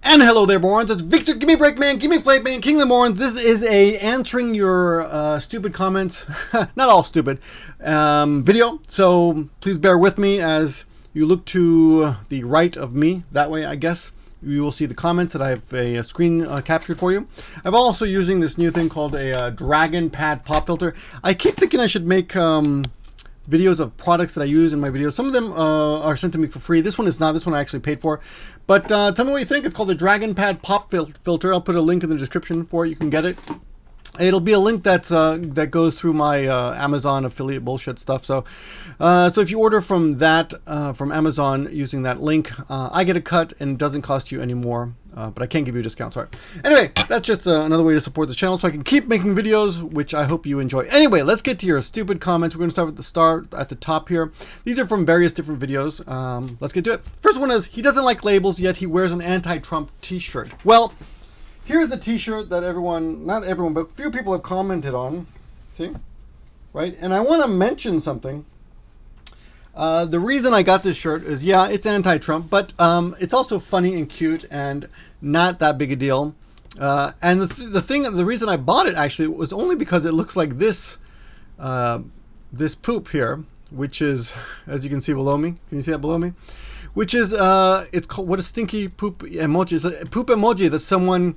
And hello there, morons. It's Victor, Gimme Breakman, Gimme Flateman, King of the Morons. This is a answering your stupid comments, not all stupid, video. So please bear with me as you look to the right of me. That way, I guess, you will see the comments that I have a screen captured for you. I'm also using this new thing called a Dragon Pad Pop Filter. I keep thinking I should make videos of products that I use in my videos. Some of them are sent to me for free. This one is not. This one I actually paid for. But tell me what you think. It's called the Dragon Pad Pop Filter. I'll put a link in the description for it. You can get it. It'll be a link that's that goes through my Amazon affiliate bullshit stuff. So if you order from that from Amazon using that link, I get a cut and it doesn't cost you any more. But I can't give you a discount, sorry. Anyway, that's just another way to support the channel so I can keep making videos, which I hope you enjoy. Anyway, let's get to your stupid comments. We're going to start at the top here. These are from various different videos. Let's get to it. First one is, he doesn't like labels, yet he wears an anti-Trump t-shirt. Well, here's the t-shirt that everyone, not everyone, but a few people have commented on. See? Right? And I want to mention something. The reason I got this shirt is, yeah, it's anti-Trump, but it's also funny and cute and not that big a deal. And the reason I bought it actually was only because it looks like this, this poop here, which is, as you can see below me. Can you see that below me? Which is, it's called, what a stinky poop emoji. It's a poop emoji that someone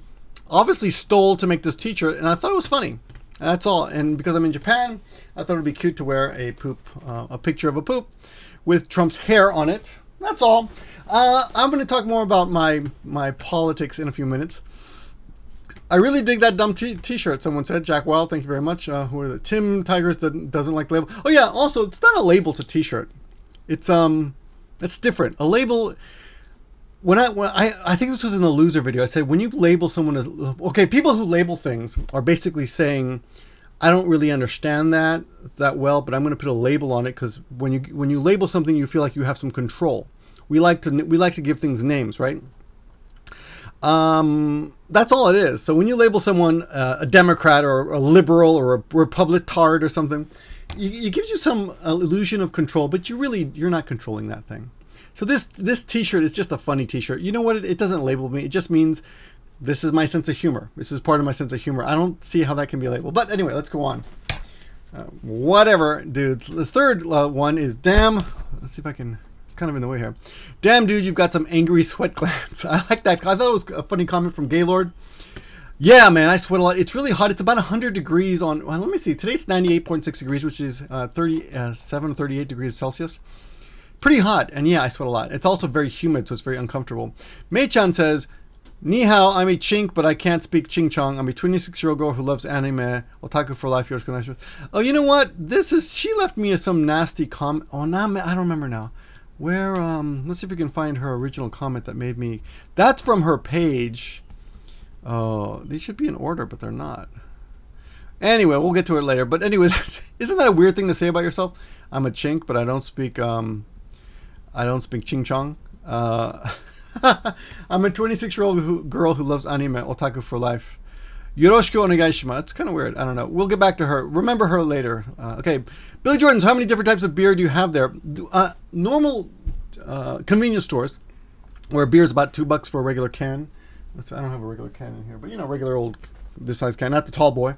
obviously stole to make this t-shirt, and I thought it was funny. That's all. And because I'm in Japan, I thought it'd be cute to wear a poop, a picture of a poop with Trump's hair on it. That's all. I'm going to talk more about my politics in a few minutes. I really dig that dumb t-shirt. Someone said, Jack Wild, thank you very much. Who are the Tim Tigers doesn't like label. Oh yeah. Also, it's not a label. It's a t-shirt. It's different. A label. I think this was in the loser video. I said, when you label someone as, okay, people who label things are basically saying, I don't really understand that well, but I'm going to put a label on it because when you label something, you feel like you have some control. We like to give things names, right? That's all it is. So when you label someone a Democrat or a liberal or a Republictard or something, it gives you some illusion of control, but you're not controlling that thing. So this t-shirt is just a funny t-shirt. You know what? It doesn't label me. It just means this is my sense of humor. This is part of my sense of humor. I don't see how that can be labeled. But anyway, let's go on. Whatever, dudes. The third one is, damn. Let's see if I can. It's kind of in the way here. Damn, dude, you've got some angry sweat glands. I like that. I thought it was a funny comment from Gaylord. Yeah, man, I sweat a lot. It's really hot. It's about 100 degrees on. Well, let me see. Today it's 98.6 degrees, which is 37 or 38 degrees Celsius. Pretty hot, and yeah, I sweat a lot. It's also very humid, so it's very uncomfortable. Mei-chan says, Ni hao, I'm a chink, but I can't speak ching-chong. I'm a 26-year-old girl who loves anime. Otaku for life, yours connection. Oh, you know what? She left me some nasty comment. Oh, no, I don't remember now. Where, let's see if we can find her original comment that made me. That's from her page. Oh, these should be in order, but they're not. Anyway, we'll get to it later. But anyway, isn't that a weird thing to say about yourself? I'm a chink, but I don't speak ching chong. I'm a 26-year-old girl who loves anime, otaku for life. Yoroshiku onegaishimasu. It's kind of weird. I don't know. We'll get back to her. Remember her later. Okay. Billy Jordan's, how many different types of beer do you have there? Normal convenience stores where beer is about $2 for a regular can. I don't have a regular can in here, but you know, regular old this size can, not the tall boy.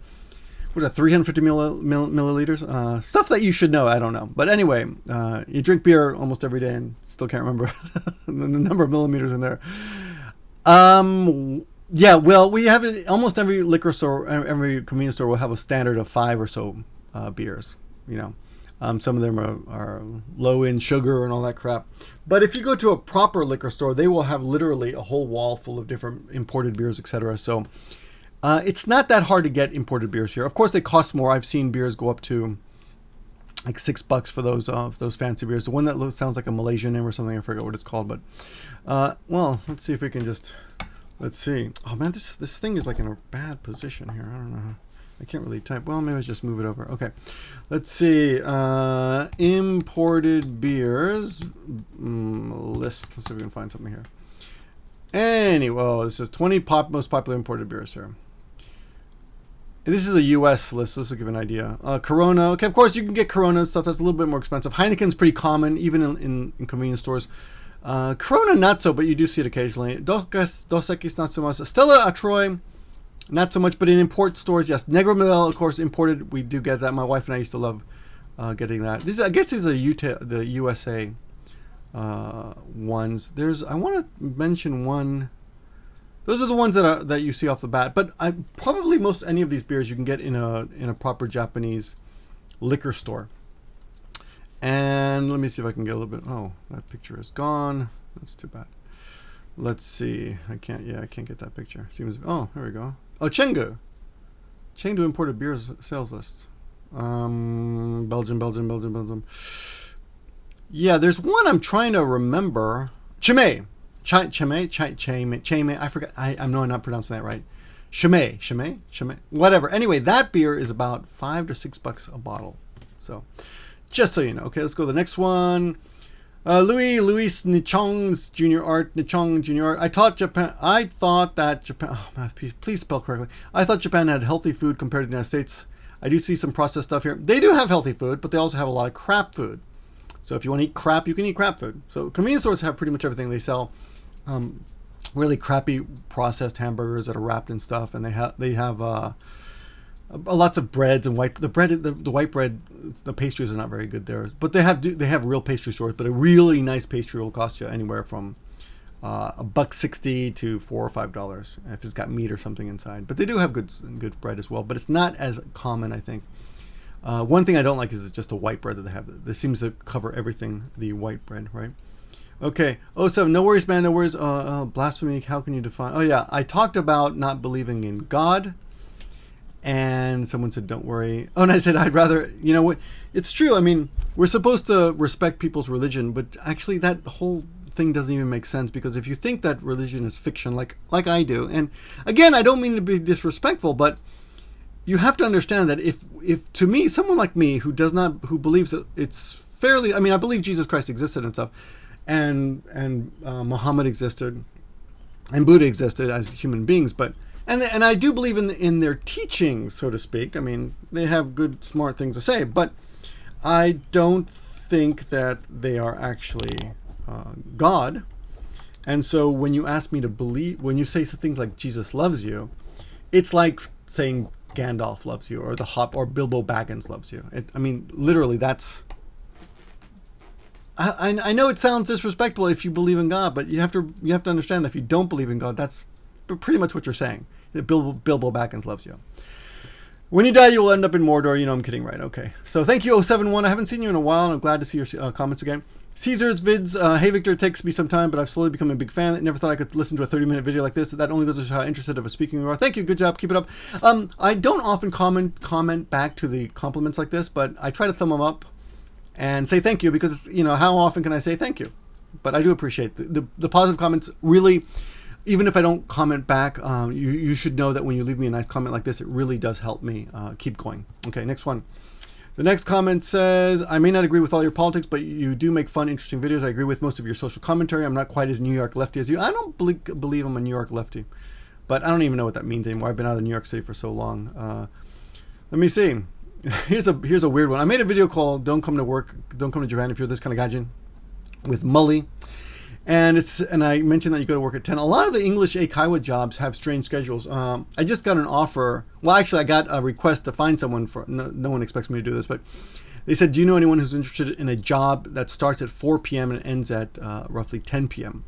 What is that, 350 milliliters? Stuff that you should know. I don't know. But anyway, you drink beer almost every day and still can't remember the number of millimeters in there. Yeah, well, we have it, almost every liquor store, every convenience store will have a standard of 5 or so beers. You know, some of them are low in sugar and all that crap. But if you go to a proper liquor store, they will have literally a whole wall full of different imported beers, etc. So it's not that hard to get imported beers here. Of course, they cost more. I've seen beers go up to like $6 for those fancy beers. The one that sounds like a Malaysian name or something, I forget what it's called. But well, let's see if we can just, let's see. Oh man, this thing is like in a bad position here. I don't know. I can't really type. Well, maybe I just move it over. Okay, let's see. Imported beers list. Let's see if we can find something here. Anyway, well, this is 20 most popular imported beers here. This is a U.S. list, so this will give an idea. Corona. Okay, of course, you can get Corona and stuff. That's a little bit more expensive. Heineken's pretty common, even in convenience stores. Corona, not so, but you do see it occasionally. Dos Equis, not so much. Stella Artois, not so much, but in import stores, yes. Negro Model, of course, imported. We do get that. My wife and I used to love getting that. I guess these are the USA ones. I want to mention one. Those are the ones that you see off the bat. But probably most any of these beers you can get in a proper Japanese liquor store. And let me see if I can get a little bit. Oh, that picture is gone. That's too bad. Let's see. I can't get that picture. Oh, there we go. Oh, Chengdu imported beers sales list. Belgium. Yeah, there's one I'm trying to remember. Chimay. I forgot. I know I'm not pronouncing that right. Chimay. Whatever. Anyway, that beer is about $5 to $6 a bottle. So, just so you know. Okay, let's go to the next one. Luis Nichong's Junior Art. I thought that Japan. Oh, man, please spell correctly. I thought Japan had healthy food compared to the United States. I do see some processed stuff here. They do have healthy food, but they also have a lot of crap food. So if you want to eat crap, you can eat crap food. So convenience stores have pretty much everything. They sell really crappy processed hamburgers that are wrapped in stuff, and they have lots of breads and the white bread. The pastries are not very good there, but they have real pastry stores. But a really nice pastry will cost you anywhere from $1.60 to $4 or $5 if it's got meat or something inside. But they do have good bread as well. But it's not as common, I think. One thing I don't like is it's just the white bread that they have. This seems to cover everything. The white bread, right? Okay. 07. No worries, man. No worries. Blasphemy. How can you define? Oh yeah, I talked about not believing in God. And someone said, don't worry. Oh, and I said, I'd rather, you know what? It's true. I mean, we're supposed to respect people's religion, but actually that whole thing doesn't even make sense, because if you think that religion is fiction, like I do, and again, I don't mean to be disrespectful, but you have to understand that if to me, someone like me who believes that it's fairly, I mean, I believe Jesus Christ existed and stuff, and Muhammad existed, and Buddha existed as human beings, but And I do believe in their teachings, so to speak. I mean, they have good, smart things to say, but I don't think that they are actually God. And so when you ask me to believe, when you say things like Jesus loves you, it's like saying Gandalf loves you, or or Bilbo Baggins loves you. I mean, literally, that's. I know it sounds disrespectful if you believe in God, but you have to understand that if you don't believe in God, that's pretty much what you're saying. That Bilbo Baggins loves you. When you die, you will end up in Mordor. You know I'm kidding, right? Okay. So thank you, 071. I haven't seen you in a while, and I'm glad to see your comments again. Caesar's vids. Hey, Victor, it takes me some time, but I've slowly become a big fan. I never thought I could listen to a 30-minute video like this. That only goes to show how interested of a speaking you are. Thank you. Good job. Keep it up. I don't often comment back to the compliments like this, but I try to thumb them up and say thank you, because, you know, how often can I say thank you? But I do appreciate the positive comments. Really, even if I don't comment back, you should know that when you leave me a nice comment like this, it really does help me keep going. Okay, next one. The next comment says, I may not agree with all your politics, but you do make fun, interesting videos. I agree with most of your social commentary. I'm not quite as New York lefty as you. I don't believe I'm a New York lefty, but I don't even know what that means anymore. I've been out of New York City for so long. Let me see. Here's a weird one. I made a video called "Don't Come to Work, Don't Come to Japan If You're This Kind of Gaijin" with Mully, and I mentioned that you go to work at 10. A lot of the English Eikaiwa jobs have strange schedules. I just got an offer. Well, actually, I got a request to find someone for. No one expects me to do this, but they said, "Do you know anyone who's interested in a job that starts at 4 p.m. and ends at roughly 10 p.m.?"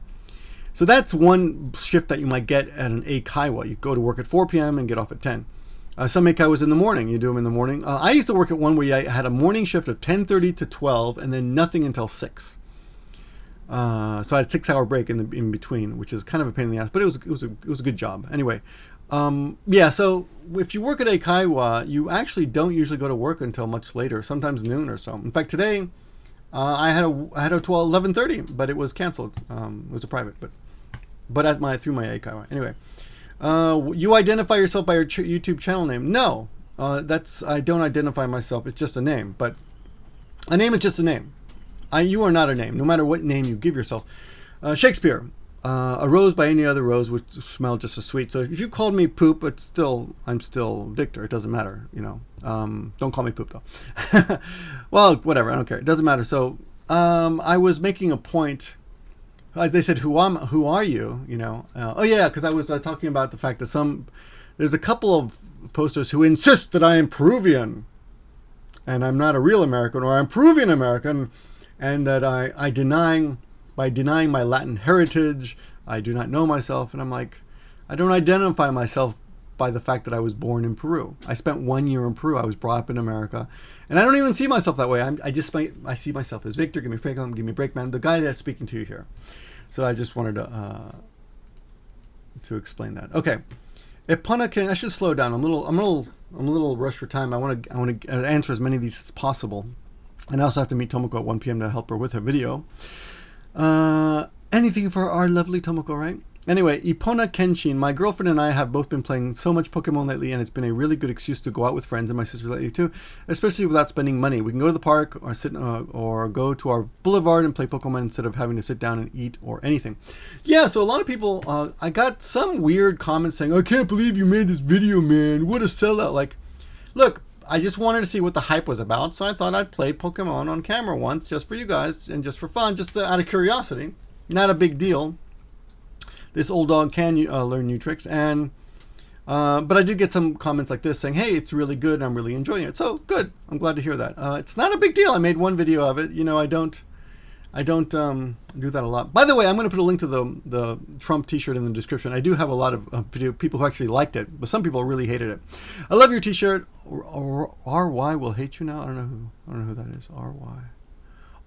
So that's one shift that you might get at an Eikaiwa. You go to work at 4 p.m. and get off at 10. Some Eikaiwas in the morning. You do them in the morning. I used to work at one where I had a morning shift of 10:30 to 12, and then nothing until 6. So I had a 6-hour break in between, which is kind of a pain in the ass, but it was a good job. Anyway, yeah. So if you work at Eikaiwa, you actually don't usually go to work until much later, sometimes noon or so. In fact, today I had a 11:30, but it was canceled. It was a private, but through my Eikaiwa. Anyway. You identify yourself by your YouTube channel name? No, I don't identify myself. It's just a name, but a name is just a name. You are not a name, no matter what name you give yourself. Shakespeare, a rose by any other rose would smell just as sweet. So if you called me Poop, I'm still Victor. It doesn't matter, you know. Don't call me Poop though. Well, whatever. I don't care. It doesn't matter. So I was making a point. they said, who are you? You know, oh yeah, because I was talking about the fact that there's a couple of posters who insist that I am Peruvian, and I'm not a real American, or I'm Peruvian American, and that by denying my Latin heritage, I do not know myself. And I'm like, I don't identify myself by the fact that I was born in Peru. I spent 1 year in Peru. I was brought up in America, and I don't even see myself that way. I see myself as Victor, Give Me Breakman, the guy that's speaking to you here. So I just wanted to explain that. Okay, I should slow down. I'm a little rushed for time. I want to answer as many of these as possible, and I also have to meet Tomoko at 1 p.m. to help her with her video. Anything for our lovely Tomoko, right? Anyway, Ipona Kenshin, my girlfriend and I have both been playing so much Pokemon lately, and it's been a really good excuse to go out with friends, and my sister lately too, especially without spending money. We can go to the park or go to our boulevard and play Pokemon instead of having to sit down and eat or anything. Yeah, so a lot of people, I got some weird comments saying, I can't believe you made this video, man. What a sellout. Like, look, I just wanted to see what the hype was about, so I thought I'd play Pokemon on camera once, just for you guys, and just for fun, just out of curiosity. Not a big deal. This old dog can learn new tricks, and but I did get some comments like this saying, hey, it's really good, and I'm really enjoying it. So good, I'm glad to hear that. It's not a big deal. I made one video of it. You know, I don't do that a lot. By the way, I'm going to put a link to the Trump t-shirt in the description. I do have a lot of people who actually liked it, but some people really hated it. I love your t-shirt. RY will hate you now. I don't know who that is. RY.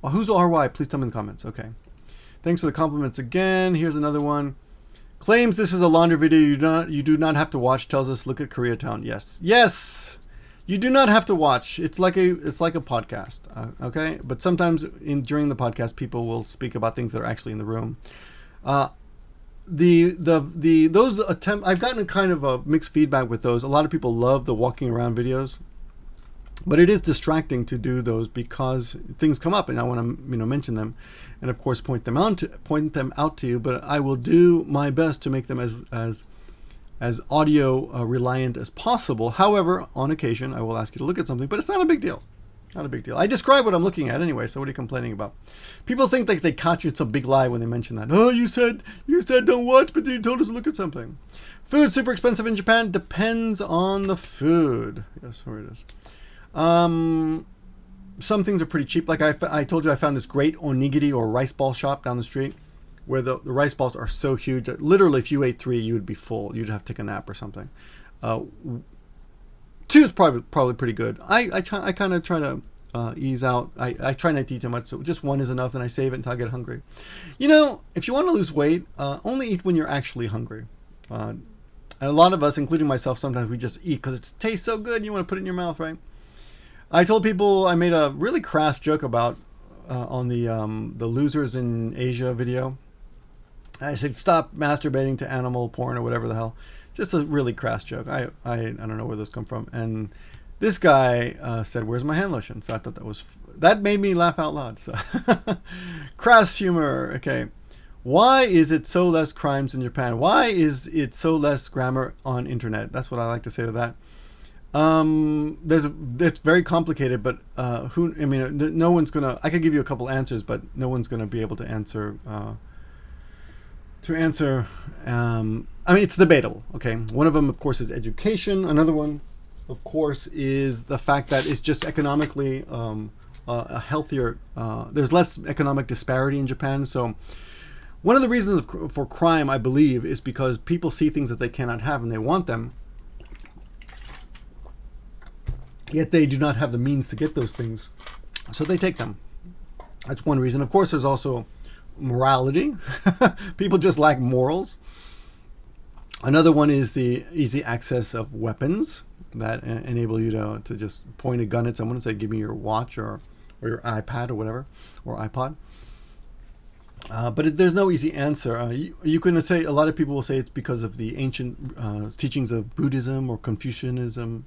Oh, who's RY? Please tell me in the comments. Okay. Thanks for the compliments again. Here's another one. Claims this is a laundry video you do not have to watch. Tells us look at Koreatown. Yes. Yes. You do not have to watch. It's like a podcast. Okay? But sometimes during the podcast people will speak about things that are actually in the room. Those attempts, I've gotten a kind of a mixed feedback with those. A lot of people love the walking around videos. But it is distracting to do those because things come up and I want to mention them, and of course point them out to you. But I will do my best to make them as audio reliant as possible. However, on occasion I will ask you to look at something, but it's not a big deal. Not a big deal. I describe what I'm looking at anyway. So what are you complaining about? People think that they caught you. It's a big lie when they mention that. Oh, you said don't watch, but you told us to look at something. Food super expensive in Japan. Depends on the food. Yes, where it is. Some things are pretty cheap. Like I told you, I found this great onigiri or rice ball shop down the street where the rice balls are so huge that literally if you ate 3, you would be full. You'd have to take a nap or something. 2 is probably pretty good. I kind of try to ease out. I try not to eat too much, so just 1 is enough, and I save it until I get hungry. You know, if you want to lose weight, only eat when you're actually hungry. And a lot of us, including myself, sometimes we just eat because it tastes so good. You want to put it in your mouth, right? I told people, I made a really crass joke about on the losers in Asia video. I said, stop masturbating to animal porn or whatever the hell. Just a really crass joke. I don't know where those come from. And this guy said, where's my hand lotion? So I thought that made me laugh out loud. So crass humor. Okay. Why is it so less crimes in Japan? Why is it so less grammar on internet? That's what I like to say to that. It's very complicated, but no one's gonna. I could give you a couple answers, but no one's gonna be able to answer. It's debatable. Okay, one of them, of course, is education. Another one, of course, is the fact that it's just economically a healthier. There's less economic disparity in Japan, so. One of the reasons for crime, I believe, is because people see things that they cannot have and they want them. Yet they do not have the means to get those things, so they take them. That's one reason. Of course, there's also morality. People just lack morals. Another one is the easy access of weapons that enable you to just point a gun at someone and say, give me your watch or your iPad or whatever, or iPod. But there's no easy answer. You can say, a lot of people will say it's because of the ancient teachings of Buddhism or Confucianism.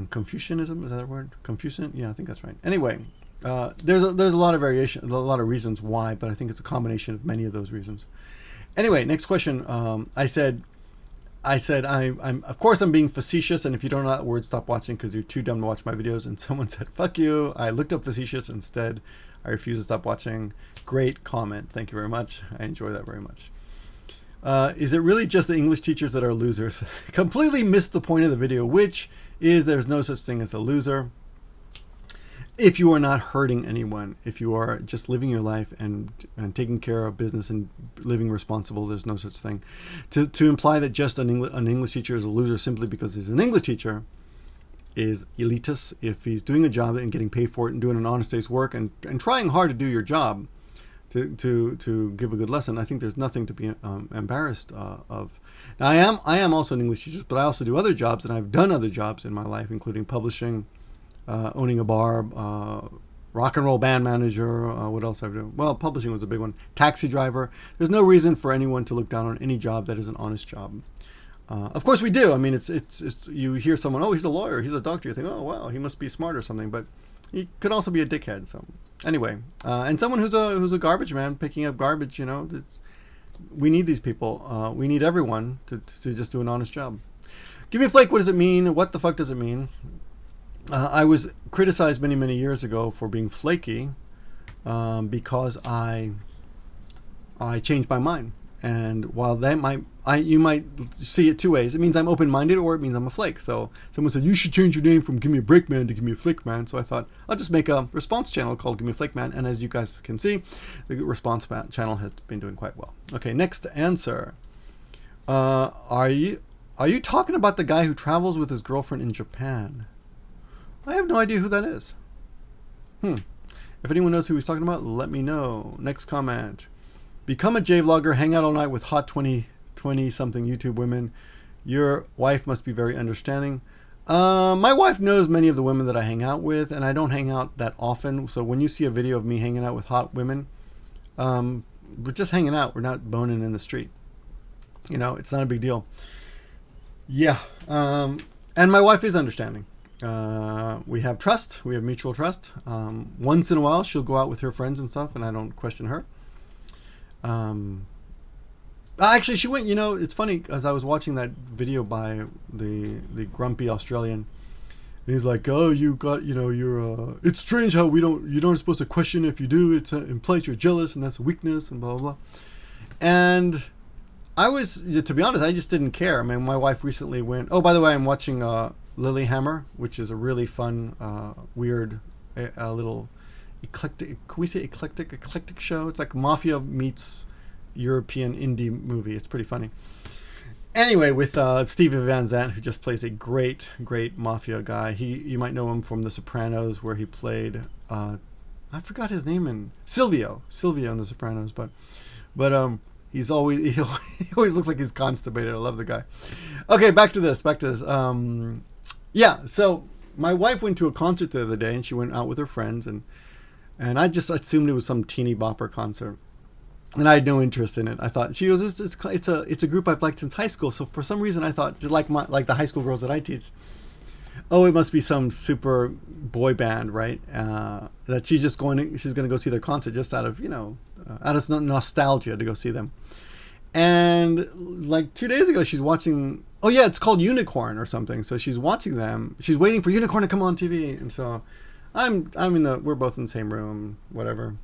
Confucianism, is that a word? Confucian? Yeah, I think that's right. Anyway, there's a lot of variation, a lot of reasons why, but I think it's a combination of many of those reasons. Anyway, next question. I said I'm of course I'm being facetious, and if you don't know that word, stop watching because you're too dumb to watch my videos. And someone said, fuck you. I looked up facetious instead. I refuse to stop watching. Great comment. Thank you very much. I enjoy that very much. Is it really just the English teachers that are losers? Completely missed the point of the video, which is there's no such thing as a loser. If you are not hurting anyone, if you are just living your life and taking care of business and living responsible, there's no such thing. To imply that just an English teacher is a loser simply because he's an English teacher is elitist. If he's doing a job and getting paid for it and doing an honest day's work and trying hard to do your job, to give a good lesson, I think there's nothing to be embarrassed of. Now, I am also an English teacher, but I also do other jobs, and I've done other jobs in my life, including publishing, owning a bar, rock and roll band manager. What else I've done? Well, publishing was a big one. Taxi driver. There's no reason for anyone to look down on any job that is an honest job. Of course we do. I mean, it's you hear someone, oh, he's a lawyer, he's a doctor, you think, oh wow, he must be smart or something, but he could also be a dickhead. So anyway, and someone who's a garbage man picking up garbage, you know, we need these people. We need everyone to just do an honest job. Give me a flake. What does it mean? What the fuck does it mean? I was criticized many years ago for being flaky because I changed my mind. And while that you might see it two ways. It means I'm open-minded, or it means I'm a flake. So someone said, you should change your name from Give Me a Break Man to Give Me a Flake Man. So I thought, I'll just make a response channel called Give Me a Flake Man. And as you guys can see, the response channel has been doing quite well. Okay, next answer. Are you talking about the guy who travels with his girlfriend in Japan? I have no idea who that is. If anyone knows who he's talking about, let me know. Next comment. Become a J-vlogger, hang out all night with hot 20-something YouTube women. Your wife must be very understanding. My wife knows many of the women that I hang out with, and I don't hang out that often. So when you see a video of me hanging out with hot women, we're just hanging out. We're not boning in the street. You know, it's not a big deal. Yeah. And my wife is understanding. We have trust. We have mutual trust. Once in a while, she'll go out with her friends and stuff, and I don't question her. Actually, she went, you know, it's funny, as I was watching that video by the grumpy Australian, and he's like, oh, you got, you know, you're, it's strange how you don't supposed to question. If you do, it's implies you're jealous, and that's a weakness, and blah, blah, blah. And I was, to be honest, I just didn't care. I mean, my wife recently went, oh, by the way, I'm watching, Lilyhammer, which is a really fun, weird, little eclectic, can we say eclectic show? It's like Mafia meets European indie movie. It's pretty funny. Anyway, with Steven Van Zandt, who just plays a great Mafia guy. You might know him from The Sopranos, where he played, I forgot his name, in Silvio in The Sopranos, but he always looks like he's constipated. I love the guy. Okay, back to this. Yeah, so my wife went to a concert the other day, and she went out with her friends, and I just assumed it was some teeny bopper concert, and I had no interest in it. I thought, she goes, it's a group I've liked since high school. So for some reason, I thought, like the high school girls that I teach, oh, it must be some super boy band, right? That she's going to go see their concert just out of, you know, out of nostalgia to go see them. And like 2 days ago, she's watching, oh yeah, it's called Unicorn or something. So she's watching them. She's waiting for Unicorn to come on TV. And so we're both in the same room, whatever.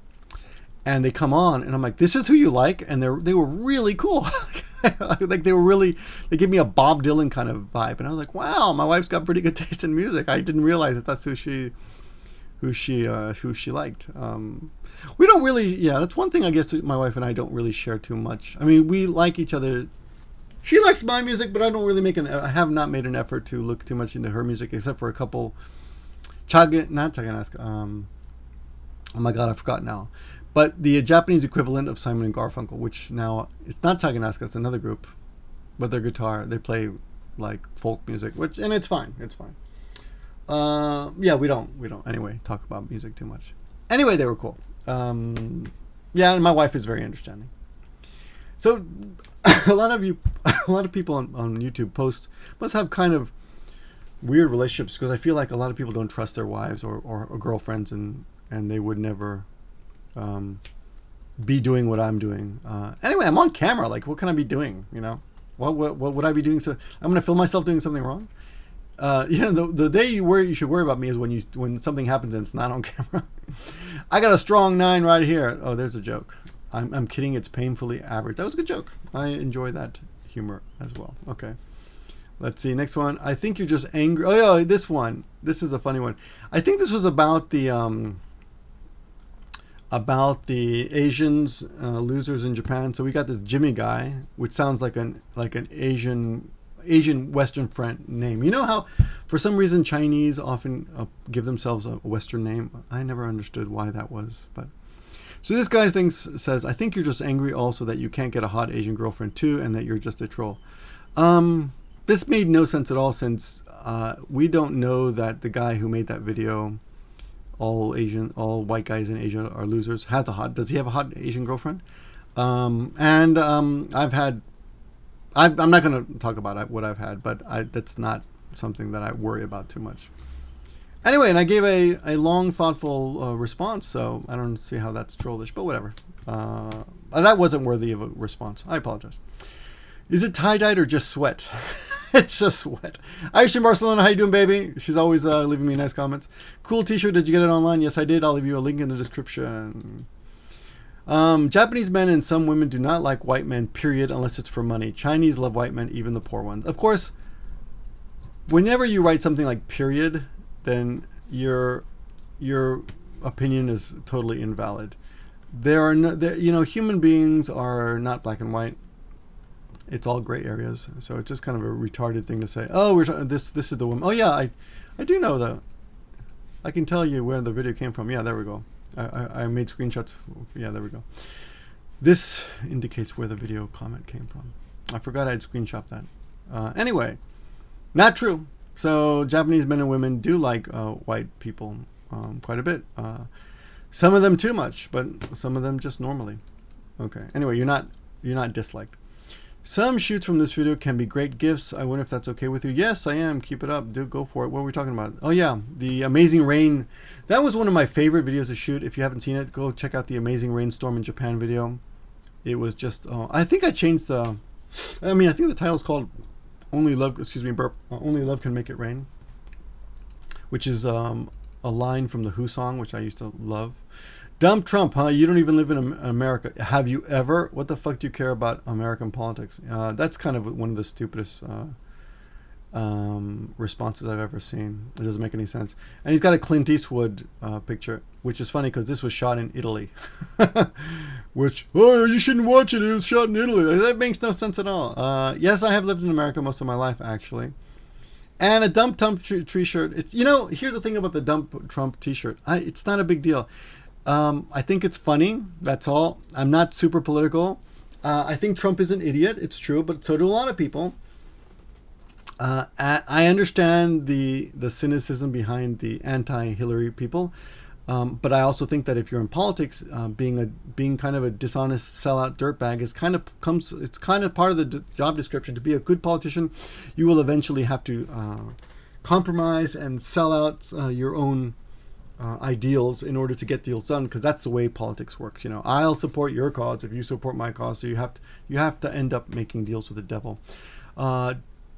And they come on, and I'm like, this is who you like? And they were really cool. Like they gave me a Bob Dylan kind of vibe. And I was like, wow, my wife's got pretty good taste in music. I didn't realize that that's who she liked. We don't really, yeah, that's one thing I guess my wife and I don't really share too much. I mean, we like each other. She likes my music, but I don't really I have not made an effort to look too much into her music, except for a couple, not Chaganaska, oh my god, I forgot now. But the Japanese equivalent of Simon and Garfunkel, which now, it's not Chaganaska, it's another group, but their guitar, they play like folk music, and it's fine. Yeah, we don't anyway talk about music too much. Anyway, they were cool. Yeah, and my wife is very understanding. So a lot of people on YouTube must have kind of weird relationships, because I feel like a lot of people don't trust their wives or girlfriends, and they would never be doing what I'm doing. Anyway, I'm on camera. Like, what can I be doing? You know, what would I be doing? So I'm gonna film myself doing something wrong. You know, the day you should worry about me is when something happens and it's not on camera. I got a strong 9 right here. Oh, there's a joke. I'm kidding. It's painfully average. That was a good joke. I enjoy that humor as well. Okay. Let's see. Next one. I think you're just angry. Oh, yeah. This one. This is a funny one. I think this was about the Asians losers in Japan. So we got this Jimmy guy, which sounds like an Asian Western friend name. You know how for some reason Chinese often give themselves a Western name? I never understood why that was, but so this guy says, I think you're just angry also that you can't get a hot Asian girlfriend too, and that you're just a troll. This made no sense at all, since we don't know that the guy who made that video, all white guys in Asia are losers, does he have a hot Asian girlfriend? I'm not going to talk about what I've had, but that's not something that I worry about too much. Anyway, and I gave a long, thoughtful response, so I don't see how that's trollish, but whatever. That wasn't worthy of a response. I apologize. Is it tie-dyed or just sweat? It's just sweat. Irish in Barcelona, how you doing, baby? She's always leaving me nice comments. Cool t-shirt. Did you get it online? Yes, I did. I'll leave you a link in the description. Japanese men and some women do not like white men, period, unless it's for money. Chinese love white men, even the poor ones. Of course, whenever you write something like period, then your opinion is totally invalid. Human beings are not black and white. It's all gray areas. So it's just kind of a retarded thing to say. Oh, this is the woman. Oh yeah, I do know that. I can tell you where the video came from. Yeah, there we go. I made screenshots. Yeah, there we go. This indicates where the video comment came from. I forgot I'd screenshot that. Anyway, not true. So Japanese men and women do like white people quite a bit. Some of them too much, but some of them just normally. Okay. Anyway, you're not disliked. Some shoots from this video can be great gifts. I wonder if that's okay with you. Yes, I am. Keep it up. Go for it. What were we talking about? Oh yeah, the Amazing Rain. That was one of my favorite videos to shoot. If you haven't seen it, go check out the Amazing Rainstorm in Japan video. It was just. I think I changed the. I think the title is called "Only Love." Excuse me, burp. Only Love Can Make It Rain, which is a line from the Who song, which I used to love. Dump Trump, huh? You don't even live in America. Have you ever? What the fuck do you care about American politics? That's kind of one of the stupidest responses I've ever seen. It doesn't make any sense. And he's got a Clint Eastwood picture, which is funny because this was shot in Italy. You shouldn't watch it. It was shot in Italy. That makes no sense at all. Yes, I have lived in America most of my life, actually. And a Dump Trump t-shirt. Here's the thing about the Dump Trump t-shirt. It's not a big deal. I think it's funny. That's all. I'm not super political. I think Trump is an idiot. It's true, but so do a lot of people. I understand the cynicism behind the anti-Hillary people, but I also think that if you're in politics, being kind of a dishonest sellout dirtbag it's kind of part of the job description. To be a good politician, you will eventually have to compromise and sell out your own ideals in order to get deals done, because that's the way politics works. I'll support your cause if you support my cause, so you have to end up making deals with the devil.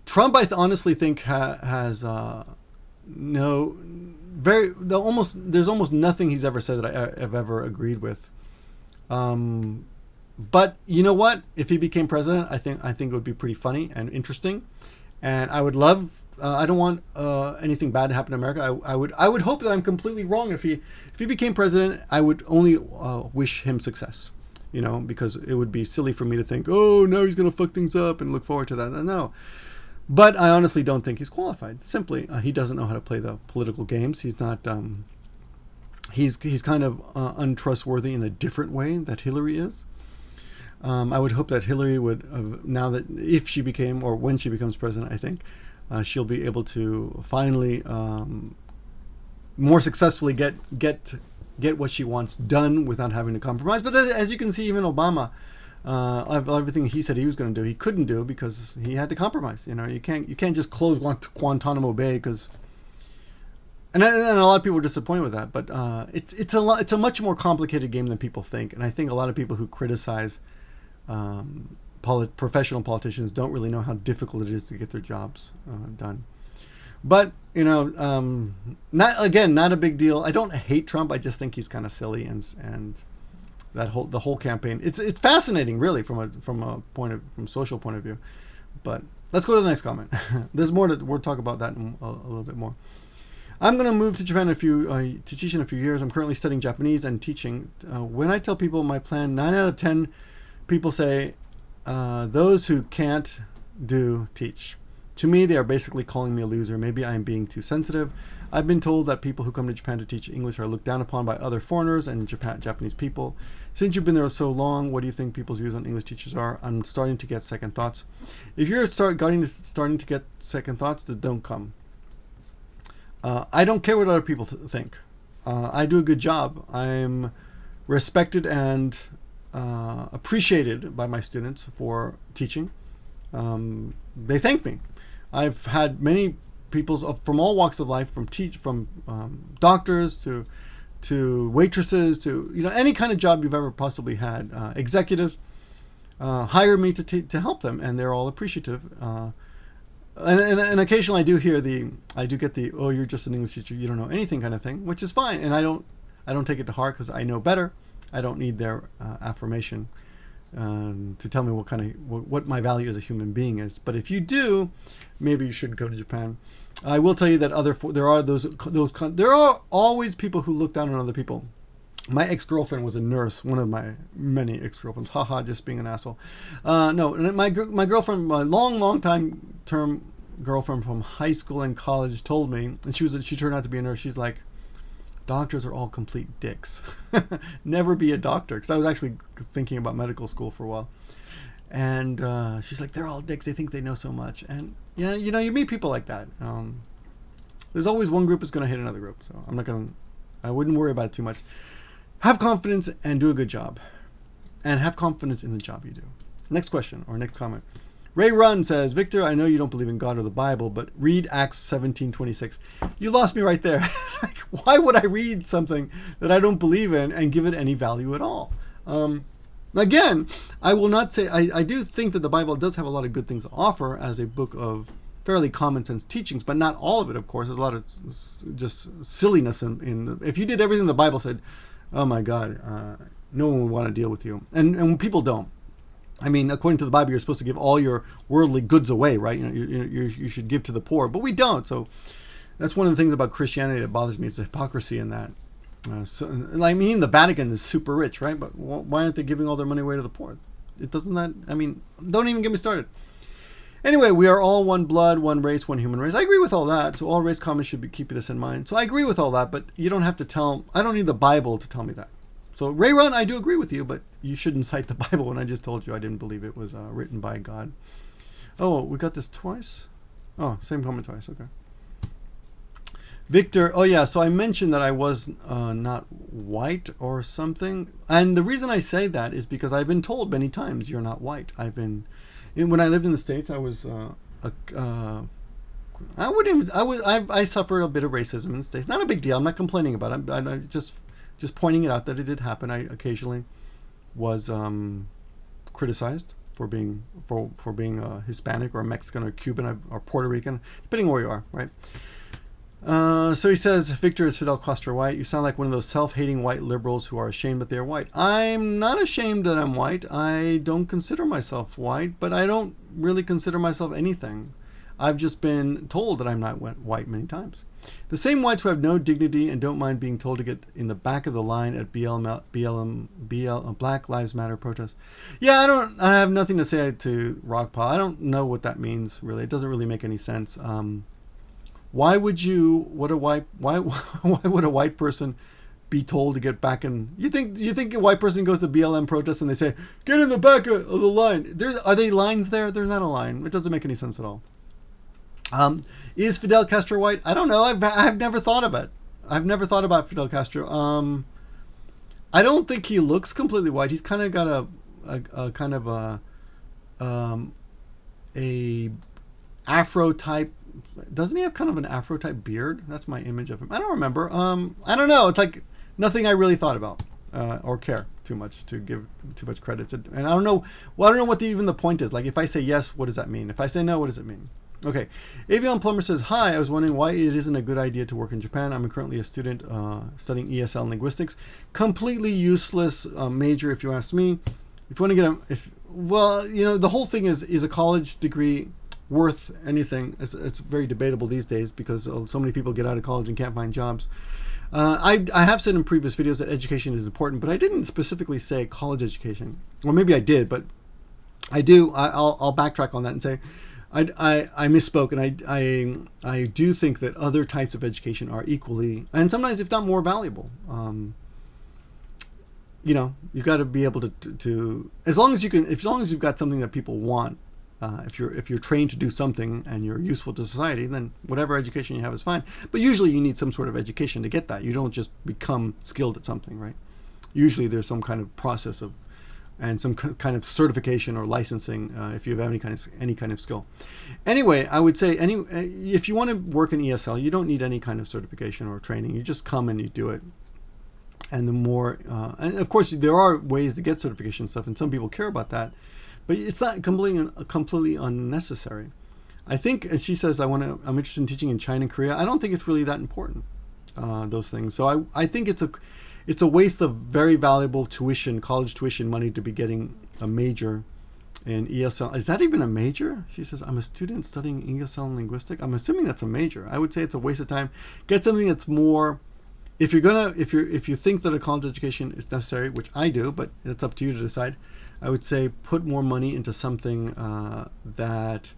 Trump, I honestly think has there's almost nothing he's ever said that I've ever agreed with. But you know what? If he became president, I think it would be pretty funny and interesting, and I would love. I don't want anything bad to happen to America. I would hope that I'm completely wrong. If he became president, I would only wish him success. Because it would be silly for me to think, oh, now he's going to fuck things up and look forward to that. No. But I honestly don't think he's qualified. Simply, he doesn't know how to play the political games. He's not. He's kind of untrustworthy in a different way that Hillary is. I would hope that Hillary would, now that if she became, or when she becomes president, I think. She'll be able to finally more successfully get what she wants done without having to compromise. But as you can see, even Obama, everything he said he was going to do, he couldn't do because he had to compromise. You can't just close Guantanamo Bay because. And a lot of people are disappointed with that. But it's a much more complicated game than people think. And I think a lot of people who criticize professional politicians don't really know how difficult it is to get their jobs done. But not a big deal. I don't hate Trump. I just think he's kind of silly, and the whole campaign. It's fascinating, really, from social point of view. But let's go to the next comment. There's more we'll talk about that in a little bit more. I'm going to move to Japan to teach in a few years. I'm currently studying Japanese and teaching. When I tell people my plan, 9 out of 10 people say those who can't teach. To me, they are basically calling me a loser. Maybe I am being too sensitive. I've been told that people who come to Japan to teach English are looked down upon by other foreigners and Japanese people. Since you've been there so long, what do you think people's views on English teachers are? I'm starting to get second thoughts. If you're starting to get second thoughts, then don't come. I don't care what other people think. I do a good job. I'm respected and appreciated by my students for teaching. They thank me. I've had many people from all walks of life, from doctors to waitresses to any kind of job you've ever possibly had. Executives hire me to help them, and they're all appreciative. And occasionally I do get the "oh, you're just an English teacher, you don't know anything" kind of thing, which is fine, and I don't take it to heart because I know better. I don't need their affirmation to tell me what my value as a human being is. But if you do, maybe you should go to Japan. I will tell you that there are always people who look down on other people. My ex-girlfriend was a nurse, one of my many ex-girlfriends. Haha, just being an asshole. No, my girlfriend, my long term girlfriend from high school and college, told me, and she turned out to be a nurse. She's like, doctors are all complete dicks. Never be a doctor, because I was actually thinking about medical school for a while. And she's like, they're all dicks. They think they know so much. And yeah, you meet people like that. There's always one group that's going to hit another group. So I wouldn't worry about it too much. Have confidence and do a good job. And have confidence in the job you do. Next question or next comment. Ray Run says, Victor, I know you don't believe in God or the Bible, but read Acts 17:26. You lost me right there. It's like, why would I read something that I don't believe in and give it any value at all? Again, I will not say, I do think that the Bible does have a lot of good things to offer as a book of fairly common sense teachings, but not all of it, of course. There's a lot of just silliness if you did everything the Bible said, oh my God, no one would want to deal with you. And people don't. I mean, according to the Bible, you're supposed to give all your worldly goods away, right? You should give to the poor, but we don't. So that's one of the things about Christianity that bothers me, is the hypocrisy in that. The Vatican is super rich, right? But why aren't they giving all their money away to the poor? Don't even get me started. Anyway, we are all one blood, one race, one human race. I agree with all that. So all race comments should be keeping this in mind. So I agree with all that, but you don't have to I don't need the Bible to tell me that. So Ray Run, I do agree with you, but you shouldn't cite the Bible when I just told you I didn't believe it was written by God. Oh, we got this twice? Oh, same comment twice. Okay. Victor, oh yeah, so I mentioned that I was not white or something. And the reason I say that is because I've been told many times you're not white. When I lived in the States, I was I suffered a bit of racism in the States. Not a big deal. I'm not complaining about it. I'm just pointing it out that it did happen. I occasionally was criticized for being Hispanic or Mexican or Cuban or Puerto Rican, depending on where you are, right? So he says, Victor, is Fidel Castro white? You sound like one of those self-hating white liberals who are ashamed that they're white. I'm not ashamed that I'm white. I don't consider myself white, but I don't really consider myself anything. I've just been told that I'm not white many times. The same whites who have no dignity and don't mind being told to get in the back of the line at Black Lives Matter protests. Yeah, I have nothing to say to Rockpaw. I don't know what that means, really. It doesn't really make any sense. Why would a white person be told to get back in? You think a white person goes to BLM protests and they say, get in the back of the line? Are there lines there? There's not a line. It doesn't make any sense at all. Is Fidel Castro white? I don't know. I've never thought of it. I've never thought about Fidel Castro. I don't think he looks completely white. He's kind of got a kind of a Afro type. Doesn't he have kind of an Afro type beard? That's my image of him. I don't remember. I don't know. It's like nothing I really thought about or care too much to give too much credit to. And I don't know. Well, I don't know what even the point is. Like if I say yes, what does that mean? If I say no, what does it mean? Okay. Avion Plumber says, hi, I was wondering why it isn't a good idea to work in Japan. I'm currently a student studying ESL and linguistics. Completely useless major, if you ask me. If you want to get well, you know, the whole thing is a college degree worth anything? It's very debatable these days because so many people get out of college and can't find jobs. I have said in previous videos that education is important, but I didn't specifically say college education. Or maybe I did, but I'll backtrack on that and say I misspoke, and I do think that other types of education are equally, and sometimes if not more valuable. You know, you've got to be able to as long as you've got something that people want. If you're trained to do something and you're useful to society, then whatever education you have is fine. But usually you need some sort of education to get that. You don't just become skilled at something, right? Usually there's some kind of process and some kind of certification or licensing if you have any kind of skill. Anyway, I would say if you want to work in ESL, you don't need any kind of certification or training. You just come and you do it. And the more, and of course there are ways to get certification stuff, and some people care about that. But it's not completely unnecessary. I think, as she says, I'm interested in teaching in China and Korea. I don't think it's really that important, those things. So I think it's a waste of very valuable college tuition money to be getting a major in ESL. Is that even a major? She says, I'm a student studying ESL and linguistics. I'm assuming that's a major. I would say it's a waste of time. Get something that's more, if you think that a college education is necessary, which I do, but it's up to you to decide. I would say put more money into something that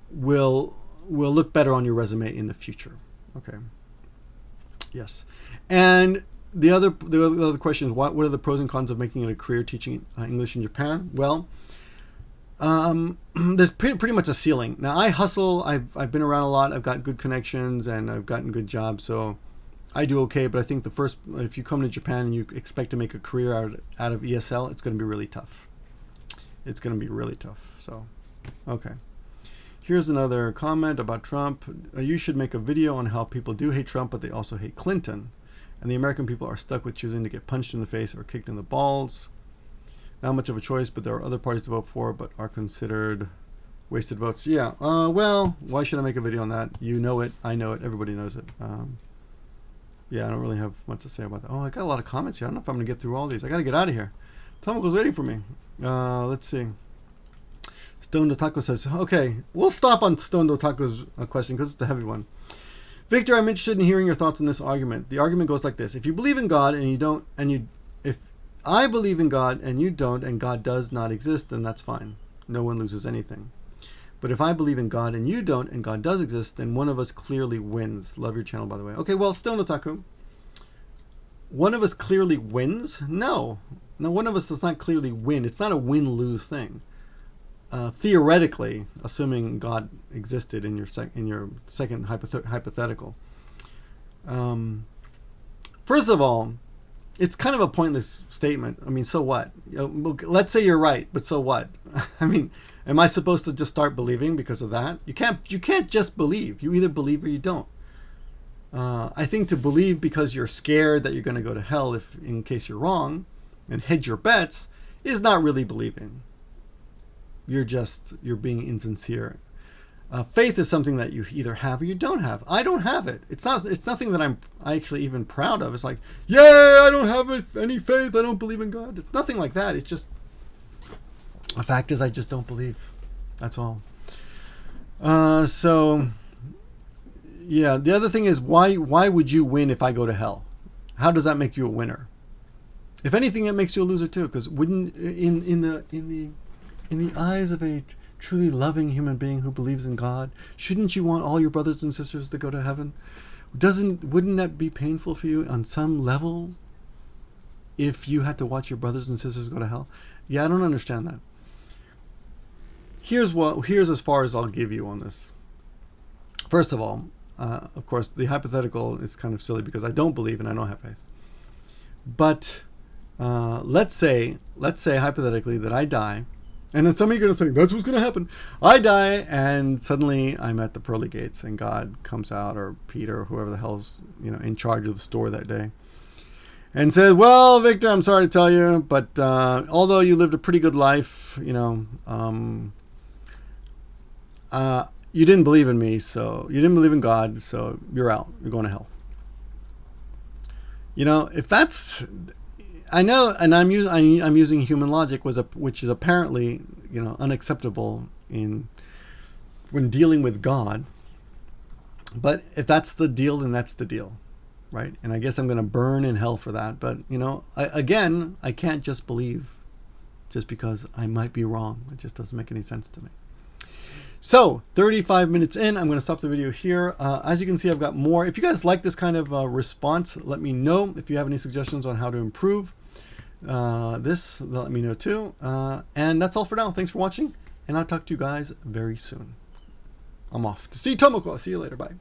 will look better on your resume in the future. Okay. Yes. And the other question is what are the pros and cons of making it a career teaching English in Japan? Well, there's pretty much a ceiling. Now I hustle. I've been around a lot. I've got good connections and I've gotten good jobs. So I do okay, but I think if you come to Japan and you expect to make a career out of ESL, it's going to be really tough. It's going to be really tough. So, okay. Here's another comment about Trump. You should make a video on how people do hate Trump, but they also hate Clinton. And the American people are stuck with choosing to get punched in the face or kicked in the balls. Not much of a choice, but there are other parties to vote for, but are considered wasted votes. Yeah, well, why should I make a video on that? You know it. I know it. Everybody knows it. Yeah, I don't really have much to say about that. Oh, I got a lot of comments here. I don't know if I'm going to get through all these. I got to get out of here. Tomoko's waiting for me. Let's see. Stone Otaku says, okay, we'll stop on Stone Otaku's question because it's a heavy one. Victor, I'm interested in hearing your thoughts on this argument. The argument goes like this. If you believe in God and you don't, if I believe in God and you don't, and God does not exist, then that's fine. No one loses anything. But if I believe in God and you don't, and God does exist, then one of us clearly wins. Love your channel, by the way. Okay, well, Stone Otaku. One of us clearly wins? No. No, one of us does not clearly win. It's not a win-lose thing. Theoretically, assuming God existed in your second hypothetical. First of all, it's kind of a pointless statement. I mean, so what? Let's say you're right, but so what? I mean, am I supposed to just start believing because of that? You can't just believe. You either believe or you don't. I think to believe because you're scared that you're going to go to hell in case you're wrong and hedge your bets is not really believing. You're being insincere. Faith is something that you either have or you don't have. I don't have it. It's nothing that I'm actually even proud of. It's like, yay, I don't have any faith. I don't believe in God. It's nothing like that. It's just, the fact is I just don't believe. That's all. So, yeah, the other thing is why would you win if I go to hell? How does that make you a winner? If anything, it makes you a loser too, because wouldn't in the eyes of a truly loving human being who believes in God, shouldn't you want all your brothers and sisters to go to heaven? Wouldn't that be painful for you on some level if you had to watch your brothers and sisters go to hell? Yeah, I don't understand that. Here's as far as I'll give you on this. First of all, of course, the hypothetical is kind of silly because I don't believe and I don't have faith. But let's say hypothetically that I die, and then some of you are going to say, that's what's going to happen. I die, and suddenly I'm at the pearly gates, and God comes out, or Peter, or whoever the hell's in charge of the store that day, and says, well, Victor, I'm sorry to tell you, but although you lived a pretty good life, you didn't believe in me, so you didn't believe in God, so you're out. You're going to hell. You know, if that's, I know, and I'm using human logic, which is apparently, you know, unacceptable when dealing with God. But if that's the deal, then that's the deal, right? And I guess I'm going to burn in hell for that. But you know, I can't just believe just because I might be wrong. It just doesn't make any sense to me. So 35 minutes in, I'm going to stop the video here. As you can see, I've got more. If you guys like this kind of response, let me know. If you have any suggestions on how to improve this, let me know too. And that's all for now. Thanks for watching, and I'll talk to you guys very soon. I'm off to see Tomoko. See you later. Bye.